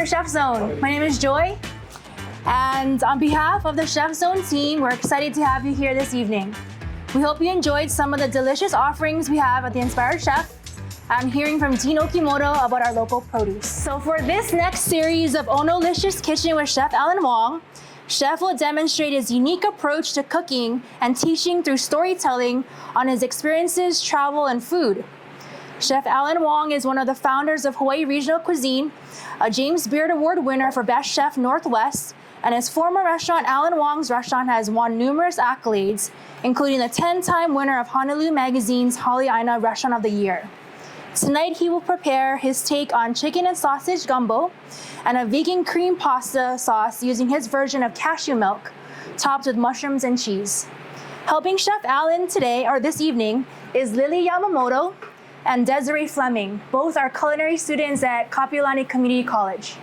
the Chef Zone. My name is Joy, and on behalf of the Chef Zone team, we're excited to have you here this evening. We hope you enjoyed some of the delicious offerings we have at the Inspired Chef and hearing from Dean Okimoto about our local produce. So for this next series of Onolicious Kitchen with Chef Alan Wong, Chef will demonstrate his unique approach to cooking and teaching through storytelling on his experiences, travel, and food. Chef Alan Wong is one of the founders of Hawaii Regional Cuisine, a James Beard Award winner for Best Chef Northwest, and his former restaurant, Alan Wong's Restaurant, has won numerous accolades, including the 10-time winner of Honolulu Magazine's Haliaina Restaurant of the Year. Tonight, he will prepare his take on chicken and sausage gumbo and a vegan cream pasta sauce using his version of cashew milk, topped with mushrooms and cheese. Helping Chef Alan today, or this evening, is Lily Yamamoto and Desiree Fleming. Both are culinary students at Kapiolani Community College.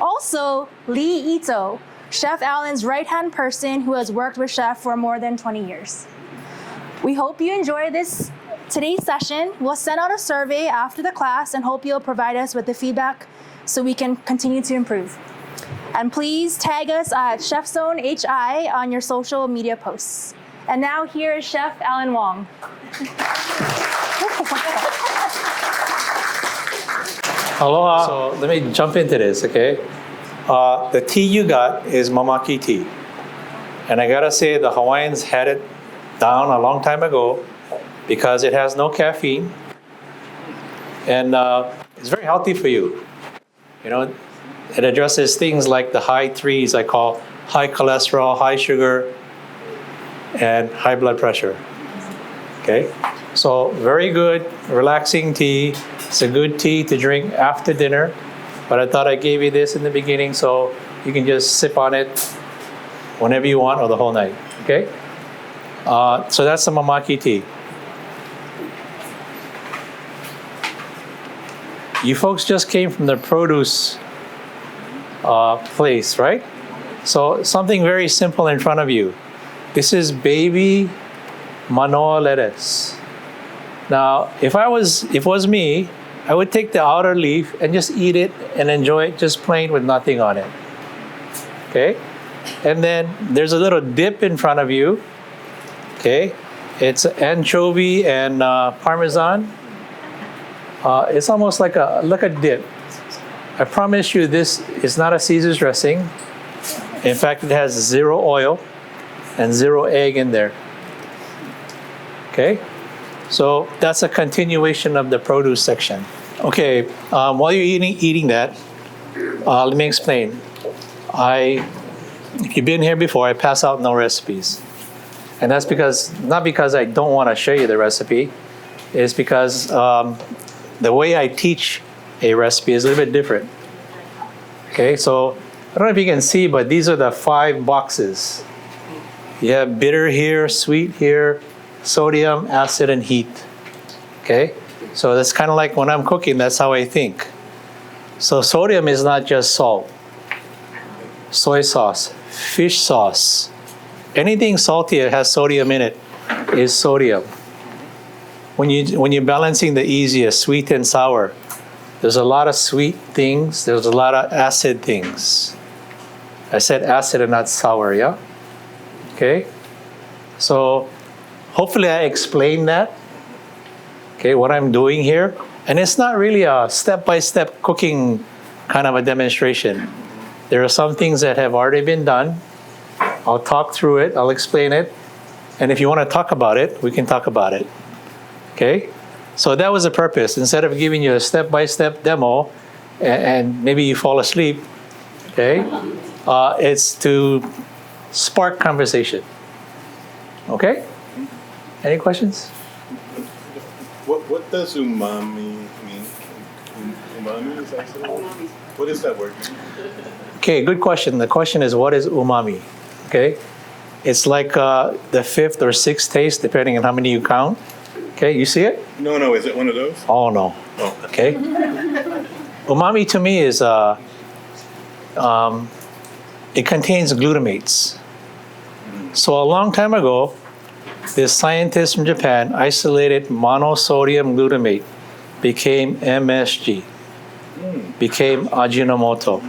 Also, Lee Ito, Chef Alan's right-hand person who has worked with Chef for more than 20 years. We hope you enjoy today's session. We'll send out a survey after the class and hope you'll provide us with the feedback so we can continue to improve. And please tag us at Chef Zone HI on your social media posts. And now here is Chef Alan Wong. Aloha. So let me jump into this, okay? The tea you got is mamaki tea. And I gotta say, the Hawaiians had it down a long time ago because it has no caffeine. And it's very healthy for you. You know, it addresses things like the high threes I call high cholesterol, high sugar, and high blood pressure. Okay? So very good, relaxing tea. It's a good tea to drink after dinner. But I thought I gave you this in the beginning so you can just sip on it whenever you want or the whole night. Okay? So that's the mamaki tea. You folks just came from the produce place, right? So something very simple in front of you. This is baby manoa lettuce. Now, if it was me, I would take the outer leaf and just eat it and enjoy it just plain with nothing on it. Okay? And then there's a little dip in front of you. Okay? It's anchovy and parmesan. It's almost like a dip. I promise you this is not a Caesar's dressing. In fact, it has 0 oil and 0 egg in there. Okay? So that's a continuation of the produce section. Okay, while you're eating that, let me explain. If you've been here before, I pass out no recipes. And that's not because I don't want to show you the recipe, it's because the way I teach a recipe is a little bit different. Okay, so I don't know if you can see, but these are the 5 boxes. You have bitter here, sweet here, sodium, acid, and heat. Okay, so that's kind of like when I'm cooking, that's how I think. So sodium is not just salt, soy sauce, fish sauce. Anything salty that has sodium in it is sodium. When you're balancing the easiest, sweet and sour, there's a lot of sweet things, there's a lot of acid things. I said acid and not sour, yeah? Okay? So hopefully I explained that, okay, what I'm doing here. And it's not really a step-by-step cooking kind of a demonstration. There are some things that have already been done. I'll talk through it, I'll explain it. And if you want to talk about it, we can talk about it. Okay? So that was the purpose. Instead of giving you a step-by-step demo and maybe you fall asleep, okay? It's to spark conversation. Okay? Any questions? What does umami mean? Umami is actually, what is that word? Okay, good question. The question is, what is umami? Okay? It's like the 5th or 6th taste, depending on how many you count. Okay, you see it? No, is it one of those? Oh, no. Oh. Okay. Umami to me is, it contains glutamates. So a long time ago, this scientist from Japan isolated monosodium glutamate, became MSG. became Ajinomoto.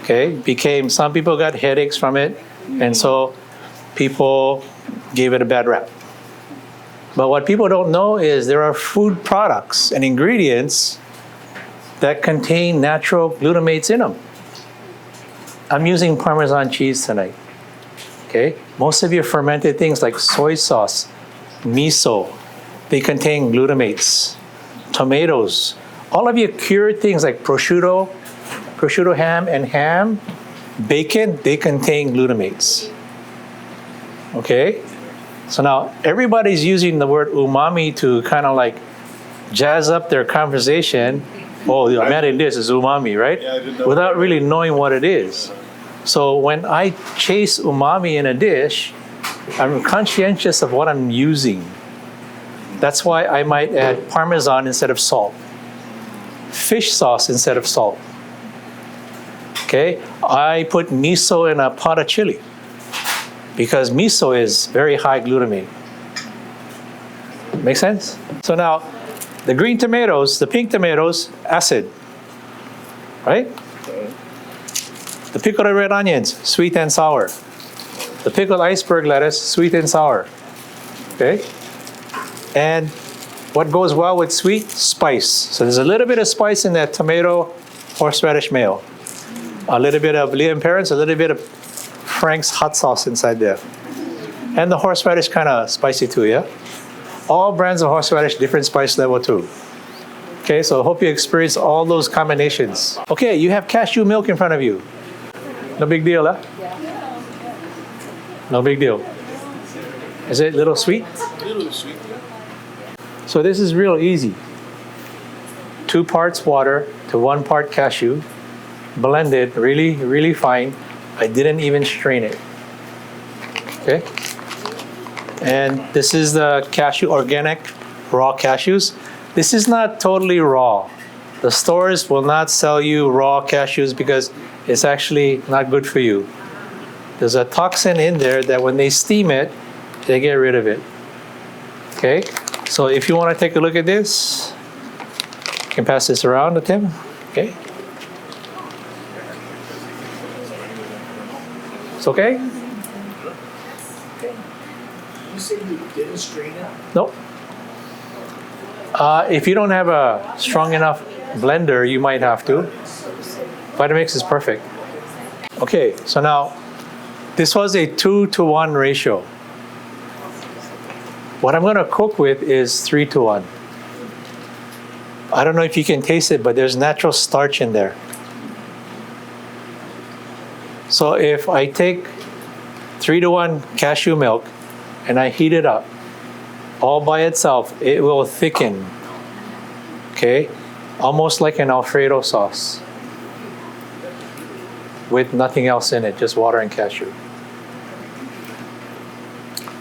Okay, some people got headaches from it, and so people gave it a bad rap. But what people don't know is there are food products and ingredients that contain natural glutamates in them. I'm using Parmesan cheese tonight. Okay, most of your fermented things like soy sauce, miso, they contain glutamates. Tomatoes, all of your cured things like prosciutto ham and ham, bacon, they contain glutamates. Okay, so now everybody's using the word umami to kind of like jazz up their conversation. Oh, I'm adding this is umami, right? Yeah, I didn't know. Without really knowing what it is. So when I chase umami in a dish, I'm conscientious of what I'm using. That's why I might add Parmesan instead of salt, fish sauce instead of salt. Okay, I put miso in a pot of chili because miso is very high glutamate. Make sense? So now, the green tomatoes, the pink tomatoes, acid, right? The pickled red onions, sweet and sour. The pickled iceberg lettuce, sweet and sour. Okay? And what goes well with sweet? Spice. So there's a little bit of spice in that tomato horseradish mayo. A little bit of Liam Perrins, a little bit of Frank's hot sauce inside there. And the horseradish kind of spicy too, yeah? All brands of horseradish, different spice level too. Okay, so I hope you experience all those combinations. Okay, you have cashew milk in front of you. No big deal, huh? No big deal. Is it a little sweet? A little sweet, yeah. So this is real easy. 2 parts water to 1 part cashew, blended really, really fine. I didn't even strain it. Okay? And this is the cashew organic raw cashews. This is not totally raw. The stores will not sell you raw cashews because it's actually not good for you. There's a toxin in there that when they steam it, they get rid of it. Okay? So if you want to take a look at this, you can pass this around to Tim. Okay? It's okay? You said you didn't strain it? Nope. If you don't have a strong enough blender, you might have to. Vitamix is perfect. Okay, so now this was a 2-to-1 ratio. What I'm going to cook with is 3-to-1. I don't know if you can taste it, but there's natural starch in there. So if I take 3-to-1 cashew milk and I heat it up all by itself, it will thicken. Okay? Almost like an Alfredo sauce with nothing else in it, just water and cashew.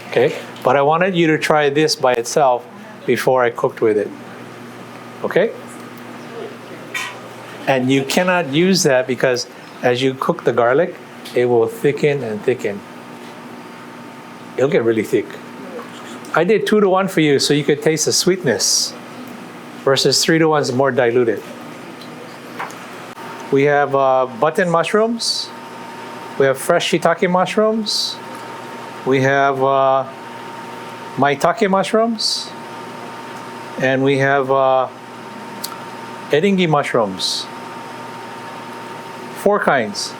Okay? But I wanted you to try this by itself before I cooked with it. Okay? And you cannot use that because as you cook the garlic, it will thicken and thicken. It'll get really thick. I did 2-to-1 for you so you could taste the sweetness versus 3-to-1 is more diluted. We have button mushrooms. We have fresh shiitake mushrooms. We have maitake mushrooms. And we have eringi mushrooms. 4 kinds.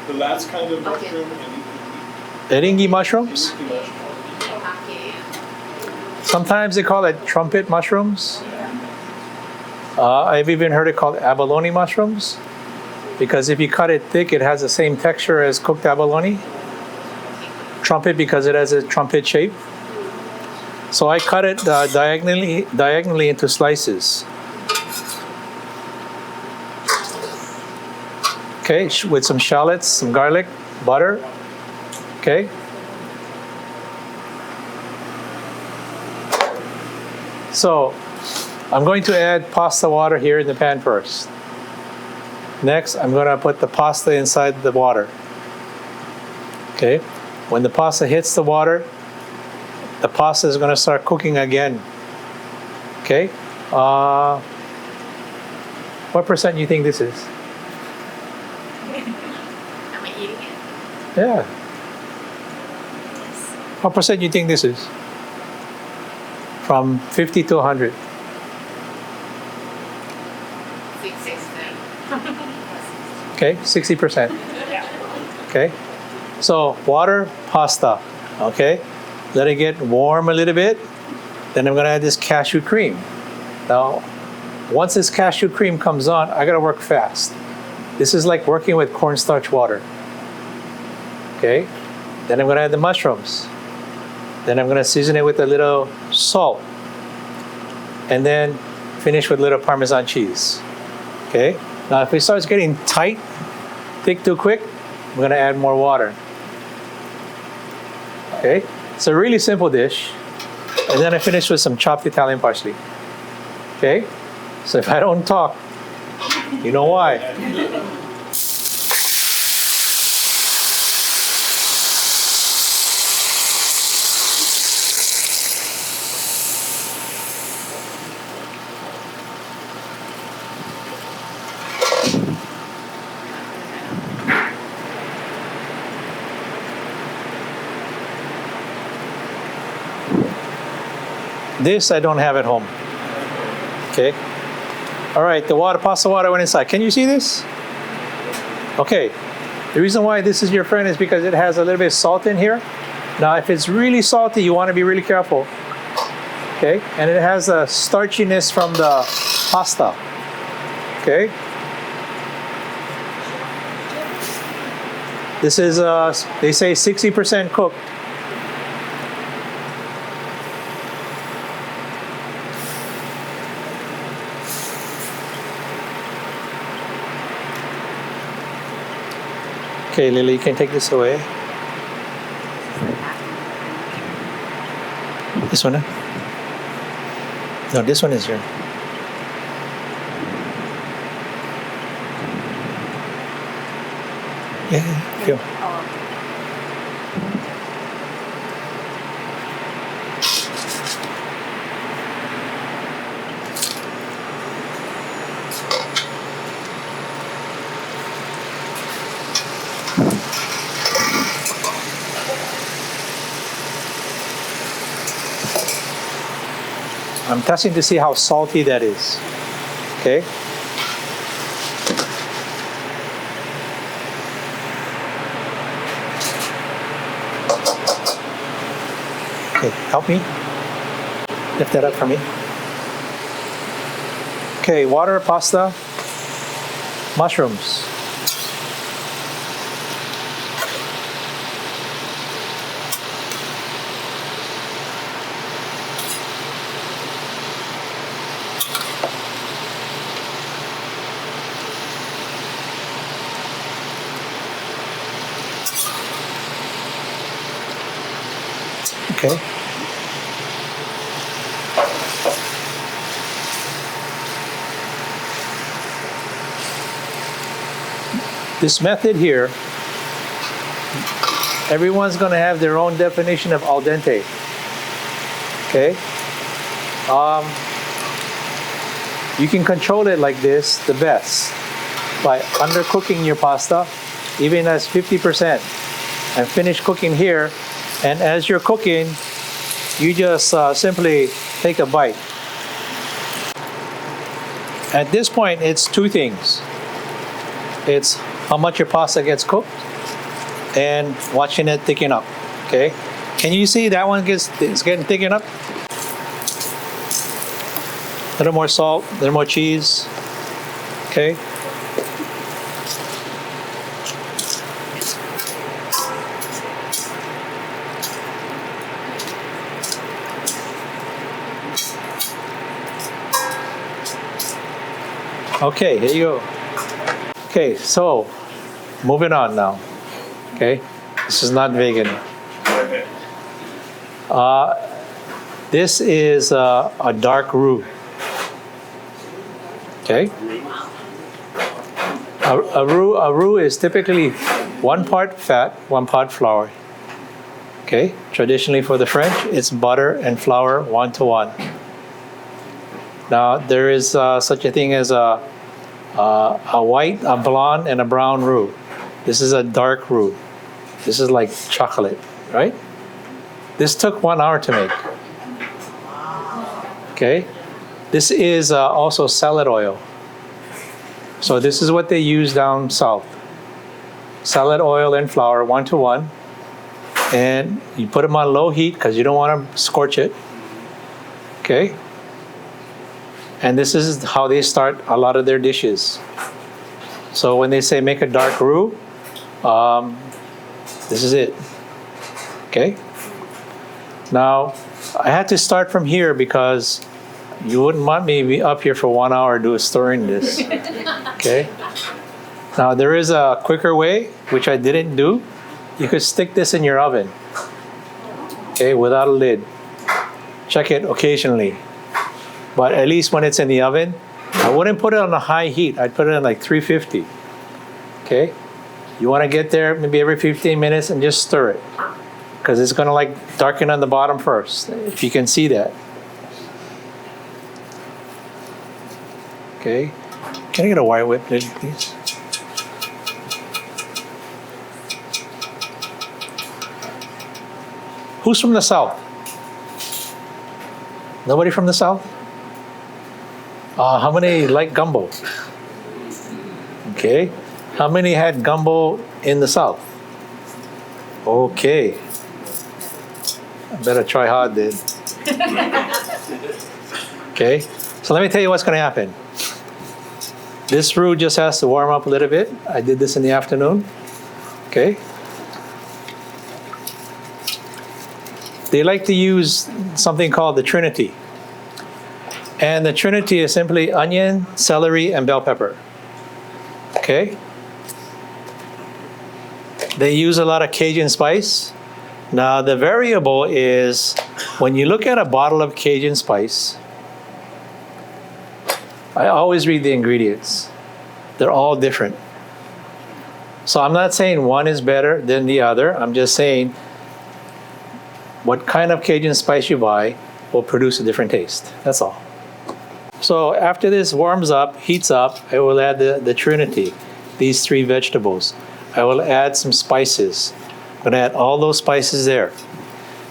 The last kind of mushroom, Eringi mushrooms. anything mushroom. Sometimes they call it trumpet mushrooms. I've even heard it called abalone mushrooms because if you cut it thick, it has the same texture as cooked abalone. Trumpet because it has a trumpet shape. So I cut it diagonally into slices. Okay, with some shallots, some garlic, butter. Okay. So I'm going to add pasta water here in the pan first. Next, I'm going to put the pasta inside the water. Okay. When the pasta hits the water, the pasta is going to start cooking again. Okay. What percent you think this is? Am I eating it? Yeah. What percent you think this is? From 50 to 100. 6, 6, 7. Okay, 60%. Yeah. Okay. So water, pasta. Okay. Let it get warm a little bit. Then I'm gonna add this cashew cream. Now, once this cashew cream comes on, I gotta work fast. This is like working with cornstarch water. Okay. Then I'm gonna add the mushrooms. Then I'm gonna season it with a little salt. And then finish with a little Parmesan cheese. Okay. Now, if it starts getting tight, thick too quick, I'm gonna add more water. Okay. It's a really simple dish. And then I finish with some chopped Italian parsley. Okay. So if I don't talk, you know why. This I don't have at home. Okay. All right, the pasta water went inside. Can you see this? Okay. The reason why this is your friend is because it has a little bit of salt in here. Now, if it's really salty, you want to be really careful. Okay. And it has a starchiness from the pasta. Okay. This is, they say 60% cooked. Okay, Lily, you can take this away. This one? No, this one is here. Yeah, feel. I'm testing to see how salty that is. Okay. Okay, help me. Lift that up for me. Okay, water, pasta, mushrooms. Okay. This method here, everyone's going to have their own definition of al dente. Okay. You can control it like this the best by undercooking your pasta, even as 50%, and finish cooking here. And as you're cooking, you just simply take a bite. At this point, it's two things. It's how much your pasta gets cooked and watching it thicken up. Okay? Can you see that one is getting thickened up? A little more salt, a little more cheese. Okay? Okay, here you go. Okay, so moving on now. Okay, this is not vegan. This is a dark roux. Okay. A roux is typically 1 part fat, 1 part flour. Okay. Traditionally for the French, it's butter and flour 1 to 1. Now, there is such a thing as a white, a blonde, and a brown roux. This is a dark roux. This is like chocolate, right? This took 1 hour to make. Okay? This is also salad oil. So this is what they use down south. Salad oil and flour, 1-to-1. And you put them on low heat because you don't want to scorch it. Okay? And this is how they start a lot of their dishes. So when they say make a dark roux, this is it. Okay? Now, I had to start from here because you wouldn't want me to be up here for 1 hour stirring this. Okay? Now, there is a quicker way, which I didn't do. You could stick this in your oven. Okay, without a lid. Check it occasionally. But at least when it's in the oven, I wouldn't put it on a high heat. I'd put it on like 350. Okay? You want to get there maybe every 15 minutes and just stir it. Because it's going to like darken on the bottom first, if you can see that. Okay? Can I get a wire whip lid, please? Who's from the South? Nobody from the South? How many like gumbo? Okay. How many had gumbo in the South? Okay. I better try hard then. Okay. So let me tell you what's going to happen. This roux just has to warm up a little bit. I did this in the afternoon. Okay. They like to use something called the Trinity. And the Trinity is simply onion, celery, and bell pepper. Okay? They use a lot of Cajun spice. Now, the variable is when you look at a bottle of Cajun spice, I always read the ingredients. They're all different. So I'm not saying one is better than the other. I'm just saying what kind of Cajun spice you buy will produce a different taste. That's all. So after this warms up, heats up, I will add the Trinity, these 3 vegetables. I will add some spices. I'm going to add all those spices there.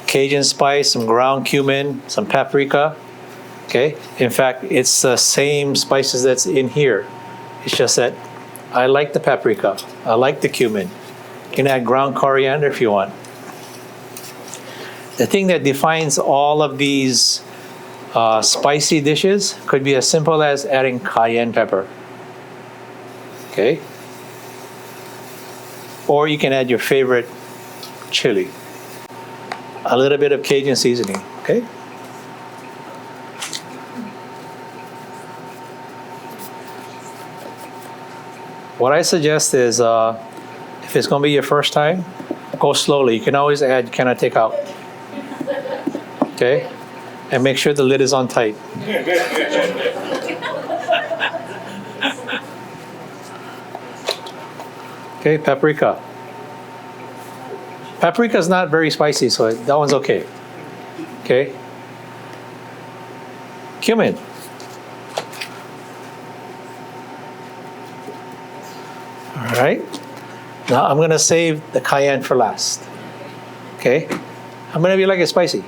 Cajun spice, some ground cumin, some paprika. Okay? In fact, it's the same spices that's in here. It's just that I like the paprika. I like the cumin. You can add ground coriander if you want. The thing that defines all of these spicy dishes could be as simple as adding cayenne pepper. Okay? Or you can add your favorite chili. A little bit of Cajun seasoning. Okay? What I suggest is if it's going to be your first time, go slowly. You can always add, you cannot take out. Okay? And make sure the lid is on tight. Okay, paprika. Paprika is not very spicy, so that one's okay. Okay? Cumin. All right. Now I'm going to save the cayenne for last. Okay? How many of you like it spicy?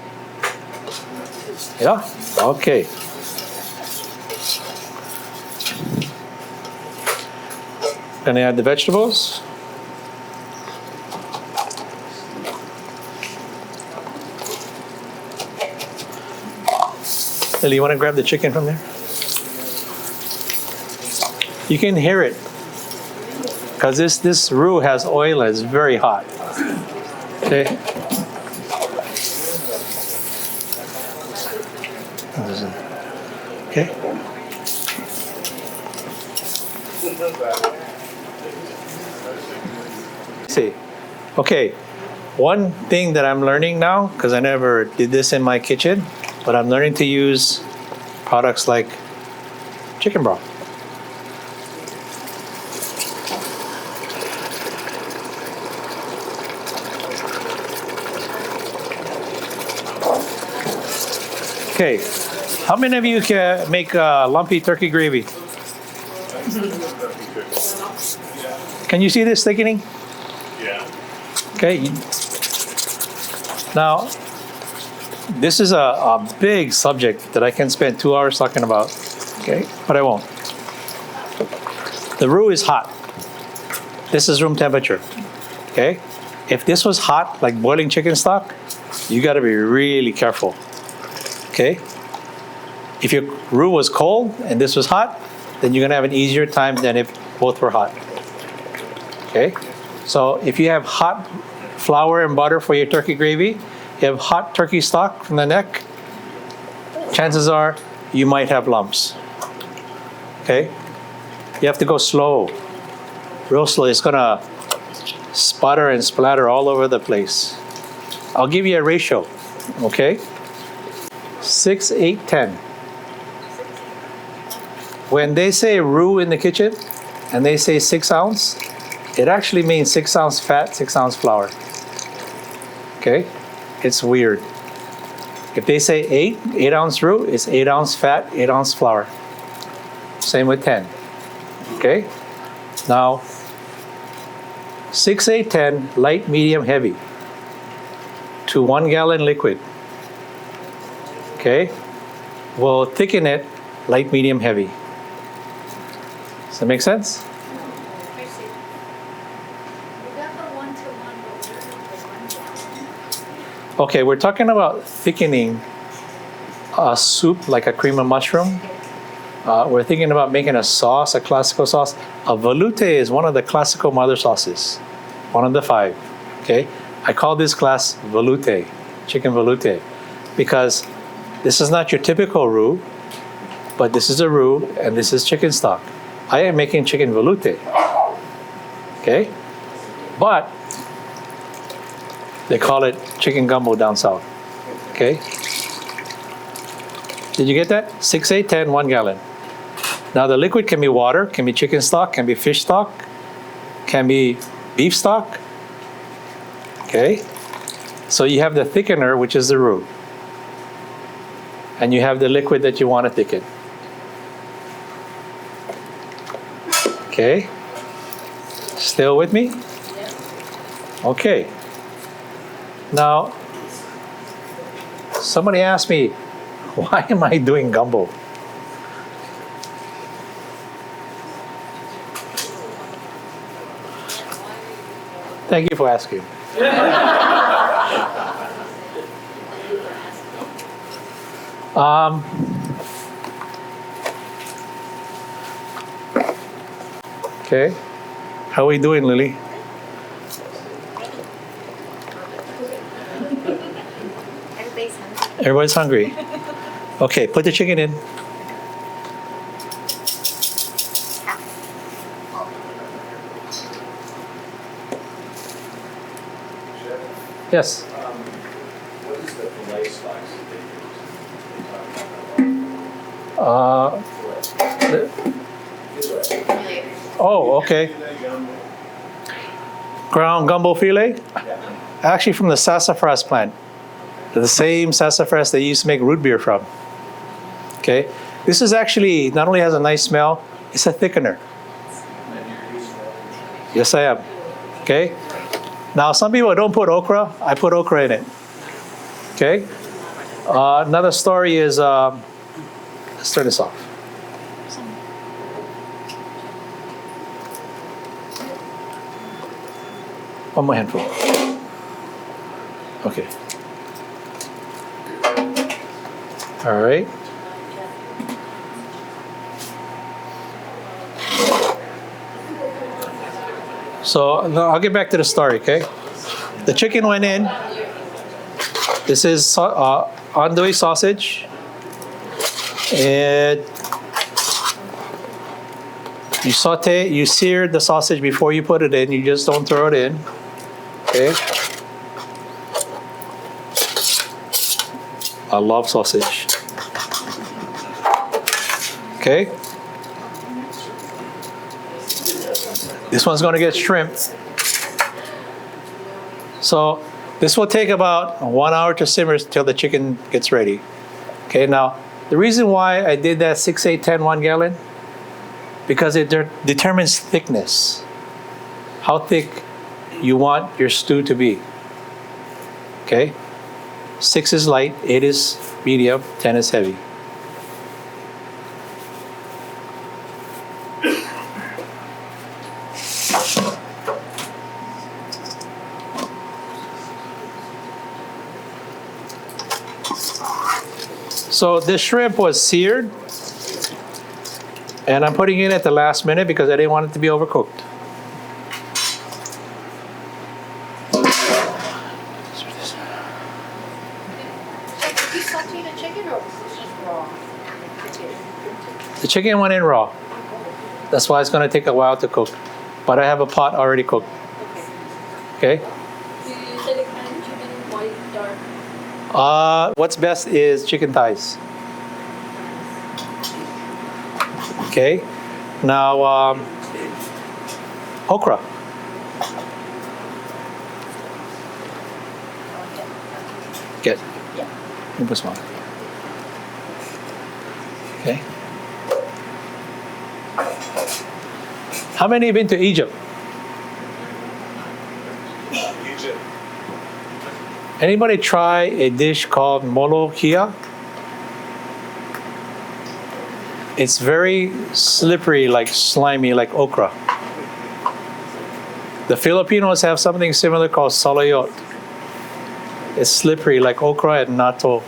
Yeah? Okay. Gonna add the vegetables. Lily, you want to grab the chicken from there? You can hear it because this roux has oil and it's very hot. Okay. Okay. See. Okay. One thing that I'm learning now, because I never did this in my kitchen, but I'm learning to use products like chicken broth. Okay. How many of you can make lumpy turkey gravy? Can you see this thickening? Yeah. Okay. Now, this is a big subject that I can spend 2 hours talking about. Okay, but I won't. The roux is hot. This is room temperature. Okay. If this was hot, like boiling chicken stock, you got to be really careful. Okay. If your roux was cold and this was hot, then you're gonna have an easier time than if both were hot. Okay. So if you have hot flour and butter for your turkey gravy, you have hot turkey stock from the neck, chances are you might have lumps. Okay. You have to go slow, real slow. It's gonna sputter and splatter all over the place. I'll give you a ratio, okay? 6, 8, 10. When they say roux in the kitchen and they say 6 ounce, it actually means 6 ounce fat, 6 ounce flour. Okay? It's weird. If they say 8 ounce roux, it's 8 ounce fat, 8 ounce flour. Same with 10. Okay? Now, 6, 8, 10, light, medium, heavy, to 1 gallon liquid. Okay? We'll thicken it, light, medium, heavy. Does that make sense? I see. We got the 1-to-1, but we're doing the 1 gallon. Okay, we're talking about thickening a soup like a cream of mushroom. We're thinking about making a sauce, a classical sauce. A veloute is one of the classical mother sauces, one of the 5. Okay, I call this class veloute, chicken veloute, because this is not your typical roux, but this is a roux and this is chicken stock. I am making chicken veloute. Okay, but they call it chicken gumbo down south. Okay, did you get that? 6, 8, 10, 1 gallon. Now the liquid can be water, can be chicken stock, can be fish stock, can be beef stock. Okay? So you have the thickener, which is the roux. And you have the liquid that you want to thicken. Okay? Still with me? Okay. Now, somebody asked me, why am I doing gumbo? Thank you for asking. Okay. How are we doing, Lily? Everybody's hungry. Everybody's hungry. Okay, put the chicken in. Yes. What is the fillet spice that they use? Oh, okay. Ground gumbo filet? Actually from the sassafras plant. The same sassafras they used to make root beer from. Okay. This is actually, not only has a nice smell, it's a thickener. Yes, I am. Okay. Now, some people don't put okra. I put okra in it. Okay. Another story is, let's turn this off. One more handful. Okay. All right. So no, I'll get back to the story, okay? The chicken went in. This is andouille sausage. And you saute, you sear the sausage before you put it in. You just don't throw it in, okay? I love sausage. Okay? This one's going to get shrimp. So this will take about 1 hour to simmer till the chicken gets ready. Okay, now The reason why I did that 6, 8, 10, 1 gallon, because it determines thickness. How thick you want your stew to be. Okay? 6 is light, 8 is medium, 10 is heavy. So this shrimp was seared, and I'm putting it at the last minute because I didn't want it to be overcooked. Did you saute the chicken or was this just raw? The chicken went in raw. That's why it's going to take a while to cook. But I have a pot already cooked. Okay? Do you use any kind of chicken, white, dark? What's best is chicken thighs. Okay? Now, okra. Good. Un poco más. Okay. How many have been to Egypt? Egypt. Anybody try a dish called molokhia? It's very slippery, like slimy, like okra. The Filipinos have something similar called salayot. It's slippery, like okra and natto.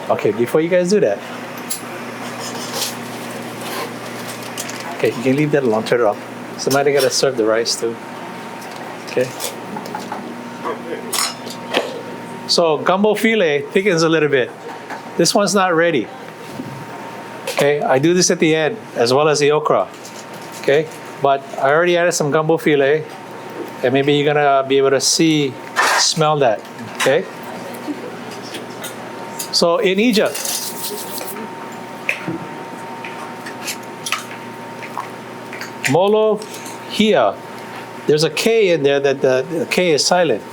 Okay, before you guys do that. Okay, you can leave that alone, turn it off. Somebody gotta serve the rice too. Okay. So gumbo filet thickens a little bit. This one's not ready. Okay, I do this at the end as well as the okra. Okay, but I already added some gumbo filet, and maybe you're gonna be able to smell that. Okay. So in Egypt, molokhia, there's a K in there that the K is silent.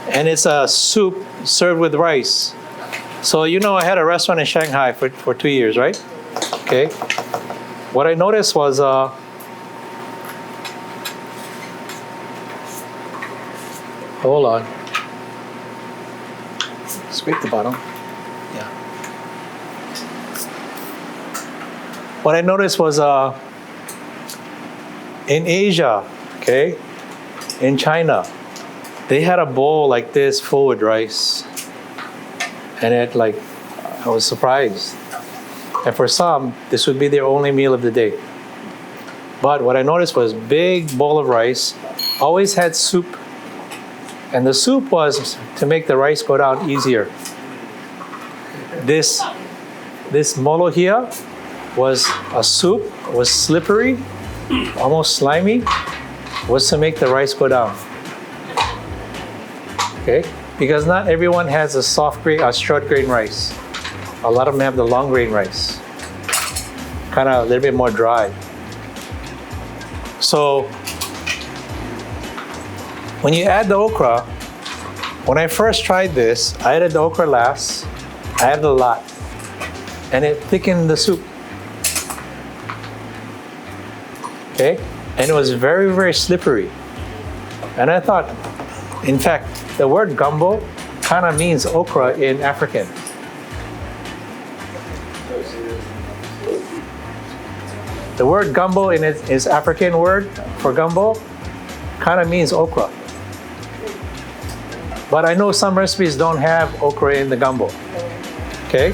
And it's a soup served with rice. So you know I had a restaurant in Shanghai for 2 years, right? Okay. What I noticed was hold on. Scrape the bottom. Yeah. What I noticed was in Asia, okay, in China, they had a bowl like this full with rice. And I was surprised. And for some, this would be their only meal of the day. But what I noticed was big bowl of rice, always had soup. And the soup was to make the rice go down easier. This molokhia was a soup, was slippery, almost slimy, was to make the rice go down. Okay? Because not everyone has a short grain rice. A lot of them have the long grain rice. Kind of a little bit more dry. So, when you add the okra, when I first tried this, I added the okra last. I added a lot. And it thickened the soup. Okay? And it was very, very slippery. And I thought, in fact, the word gumbo kind of means okra in African. The word gumbo in its African word for gumbo kind of means okra. But I know some recipes don't have okra in the gumbo. Okay?